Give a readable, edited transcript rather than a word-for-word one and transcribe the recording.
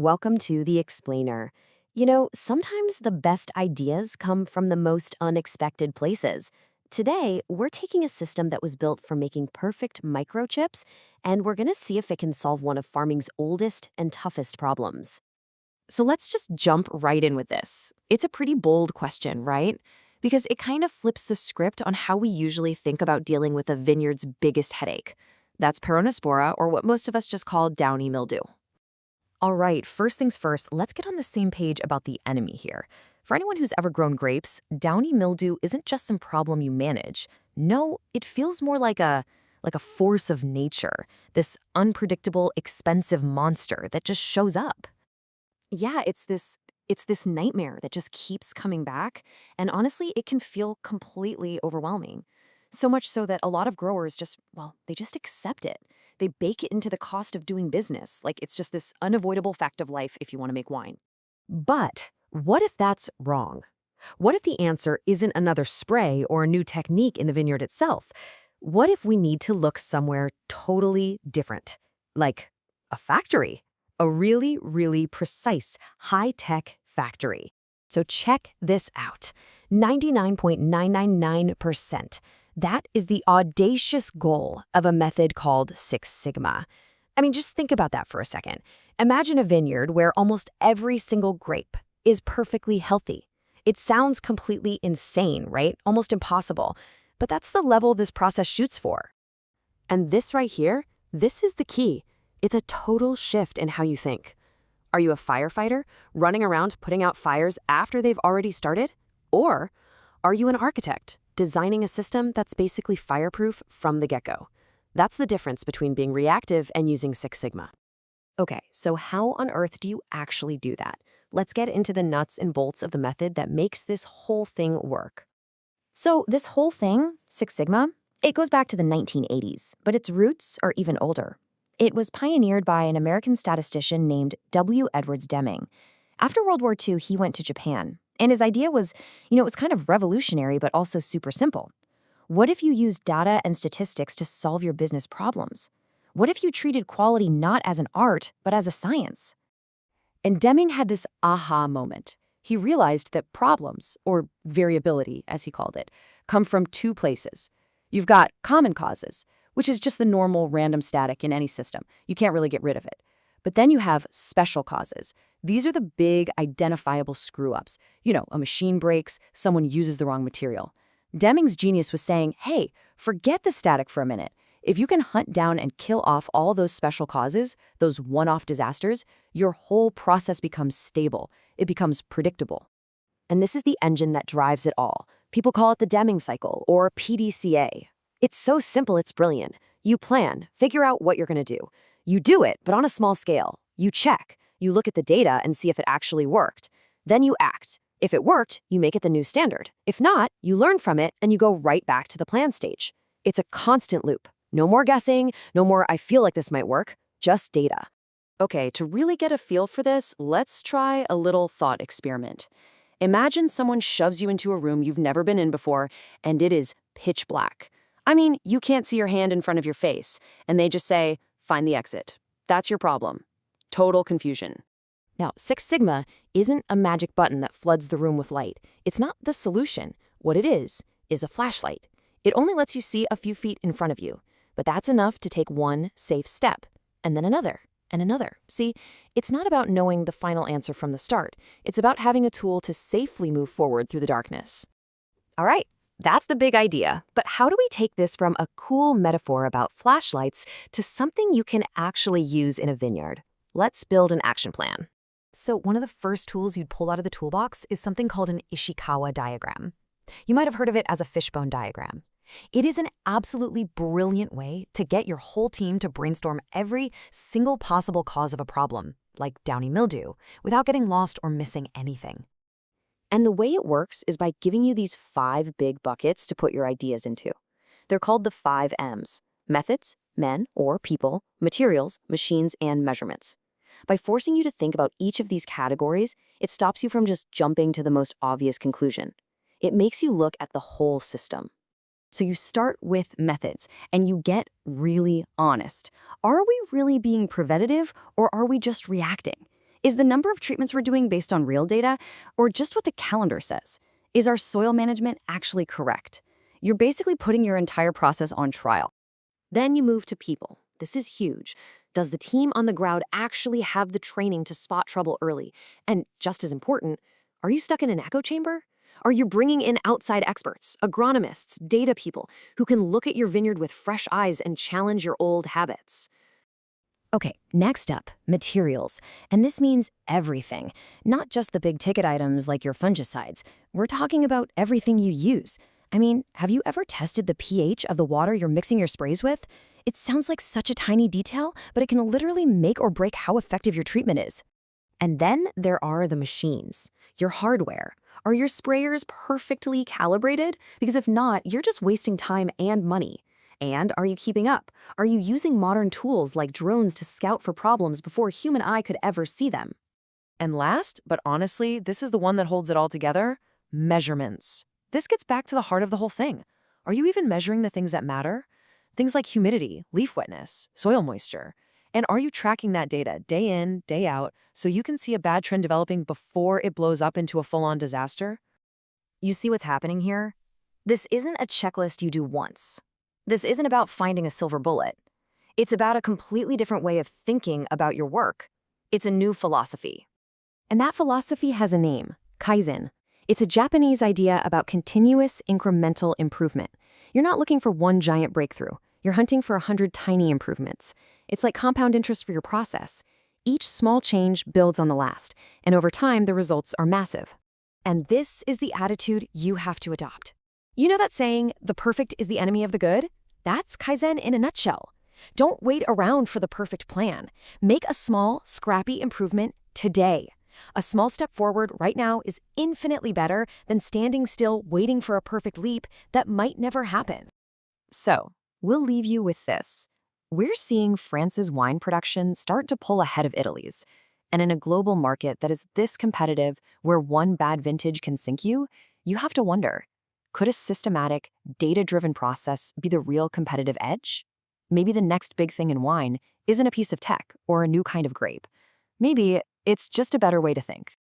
Welcome to The Explainer. Sometimes the best ideas come from the most unexpected places. Today, we're taking a system that was built for making perfect microchips, and we're going to see if it can solve one of farming's oldest and toughest problems. So let's just jump right in with this. It's a pretty bold question, right? Because it kind of flips the script on how we usually think about dealing with a vineyard's biggest headache. That's peronospora, or what most of us just call downy mildew. All right, first things first, let's get on the same page about the enemy here. For anyone who's ever grown grapes, downy mildew isn't just some problem you manage. No, it feels more like a force of nature, this unpredictable, expensive monster that just shows up. Yeah, it's this nightmare that just keeps coming back, and honestly, it can feel completely overwhelming. So much so that a lot of growers they just accept it. They bake it into the cost of doing business, like it's just this unavoidable fact of life if you want to make wine. But what if that's wrong? What if the answer isn't another spray or a new technique in the vineyard itself? What if we need to look somewhere totally different? Like a factory? A really, really precise, high-tech factory. So check this out. 99.999%. That is the audacious goal of a method called Six Sigma. I mean, just think about that for a second. Imagine a vineyard where almost every single grape is perfectly healthy. It sounds completely insane, right? Almost impossible. But that's the level this process shoots for. And this right here, this is the key. It's a total shift in how you think. Are you a firefighter running around putting out fires after they've already started? Or are you an architect designing a system that's basically fireproof from the get-go? That's the difference between being reactive and using Six Sigma. Okay, so how on earth do you actually do that? Let's get into the nuts and bolts of the method that makes this whole thing work. So this whole thing, Six Sigma, it goes back to the 1980s, but its roots are even older. It was pioneered by an American statistician named W. Edwards Deming. After World War II, he went to Japan, and his idea was, it was kind of revolutionary, but also super simple. What if you used data and statistics to solve your business problems? What if you treated quality not as an art, but as a science? And Deming had this aha moment. He realized that problems, or variability, as he called it, come from two places. You've got common causes, which is just the normal random static in any system. You can't really get rid of it. But then you have special causes. These are the big identifiable screw-ups. A machine breaks, someone uses the wrong material. Deming's genius was saying, hey, forget the static for a minute. If you can hunt down and kill off all those special causes, those one-off disasters, your whole process becomes stable. It becomes predictable. And this is the engine that drives it all. People call it the Deming cycle, or PDCA. It's so simple, it's brilliant. You plan, figure out what you're going to do. You do it, but on a small scale. You check. You look at the data and see if it actually worked. Then you act. If it worked, you make it the new standard. If not, you learn from it and you go right back to the plan stage. It's a constant loop. No more guessing, no more I feel like this might work, just data. Okay, to really get a feel for this, let's try a little thought experiment. Imagine someone shoves you into a room you've never been in before, and it is pitch black. I mean, you can't see your hand in front of your face, and they just say, find the exit. That's your problem. Total confusion. Now, Six Sigma isn't a magic button that floods the room with light. It's not the solution. What it is a flashlight. It only lets you see a few feet in front of you, but that's enough to take one safe step, and then another, and another. See, it's not about knowing the final answer from the start. It's about having a tool to safely move forward through the darkness. All right. That's the big idea, but how do we take this from a cool metaphor about flashlights to something you can actually use in a vineyard? Let's build an action plan. So one of the first tools you'd pull out of the toolbox is something called an Ishikawa diagram. You might have heard of it as a fishbone diagram. It is an absolutely brilliant way to get your whole team to brainstorm every single possible cause of a problem, like downy mildew, without getting lost or missing anything. And the way it works is by giving you these 5 big buckets to put your ideas into. They're called the 5 M's: methods, men or people, materials, machines, and measurements. By forcing you to think about each of these categories, it stops you from just jumping to the most obvious conclusion. It makes you look at the whole system. So you start with methods, and you get really honest. Are we really being preventative, or are we just reacting? Is the number of treatments we're doing based on real data or just what the calendar says? Is our soil management actually correct? You're basically putting your entire process on trial. Then you move to people. This is huge. Does the team on the ground actually have the training to spot trouble early? And just as important, are you stuck in an echo chamber? Are you bringing in outside experts, agronomists, data people who can look at your vineyard with fresh eyes and challenge your old habits? Okay, next up, materials. And this means everything, not just the big ticket items like your fungicides. We're talking about everything you use. I mean, have you ever tested the pH of the water you're mixing your sprays with? It sounds like such a tiny detail, but it can literally make or break how effective your treatment is. And then there are the machines, your hardware. Are your sprayers perfectly calibrated? Because if not, you're just wasting time and money. And are you keeping up? Are you using modern tools like drones to scout for problems before a human eye could ever see them? And last, but honestly, this is the one that holds it all together, measurements. This gets back to the heart of the whole thing. Are you even measuring the things that matter? Things like humidity, leaf wetness, soil moisture. And are you tracking that data day in, day out, so you can see a bad trend developing before it blows up into a full-on disaster? You see what's happening here? This isn't a checklist you do once. This isn't about finding a silver bullet. It's about a completely different way of thinking about your work. It's a new philosophy. And that philosophy has a name, Kaizen. It's a Japanese idea about continuous incremental improvement. You're not looking for one giant breakthrough. You're hunting for 100 tiny improvements. It's like compound interest for your process. Each small change builds on the last, and over time, the results are massive. And this is the attitude you have to adopt. You know that saying, the perfect is the enemy of the good? That's Kaizen in a nutshell. Don't wait around for the perfect plan. Make a small, scrappy improvement today. A small step forward right now is infinitely better than standing still waiting for a perfect leap that might never happen. So, we'll leave you with this. We're seeing France's wine production start to pull ahead of Italy's. And in a global market that is this competitive, where one bad vintage can sink you, you have to wonder, could a systematic, data-driven process be the real competitive edge? Maybe the next big thing in wine isn't a piece of tech or a new kind of grape. Maybe it's just a better way to think.